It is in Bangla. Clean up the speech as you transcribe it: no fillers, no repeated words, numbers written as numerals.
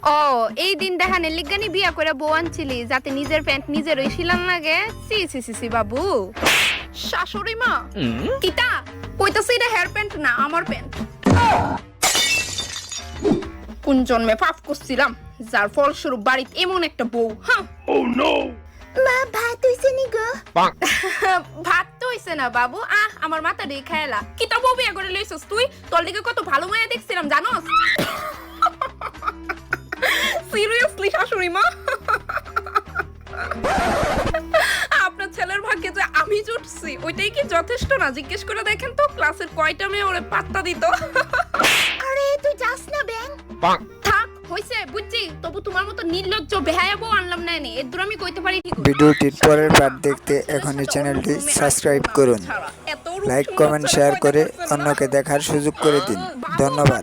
ও এই দিন দেখানের লিগানি বিয়া করে বউ আনছিলি যাতে নিজের প্যান্ট নিজের ওই শিলান লাগে। সি সি সি সি বাবু শাশুড়ি মা কিতা কইতাছে এটা হেয়ার প্যান্ট না আমার প্যান্ট। কোন জন্মে পাপ করছিলাম যার ফলস্বরূপ বাড়িতে এমন একটা বউ। হ্যাঁ মা ভাত হইছে নি গো? ভাত তো হইছে না বাবু। আমার মাথা দিয়ে খায়লা কিতা বউ বিয়া করে লইছস তুই? তোর দিকে কত ভালো মায়া দেখছিলাম জানোস? সিরিয়াসলি শাশুড়ি মা আপনার ছেলের ভাগ্যে যে আমি জুটছি ওইটাই কি যথেষ্ট না? জিজ্ঞেস করে দেখেন তো ক্লাসের কয়টা মেয়ে ওরে পাত্তা দিত। আরে তুই যাস না ব্যাং। থাক হইছে বুঝছি, তবু তোমার মতো নির্লজ্জ বেহায়া বউ আনলাম না এনে। এর দূর আমি কইতে পারি ঠিক। ভিডিওটির পরের পার্ট দেখতে এখনই চ্যানেলটি সাবস্ক্রাইব করুন, লাইক কমেন্ট শেয়ার করে অন্যকে দেখার সুযোগ করে দিন। ধন্যবাদ।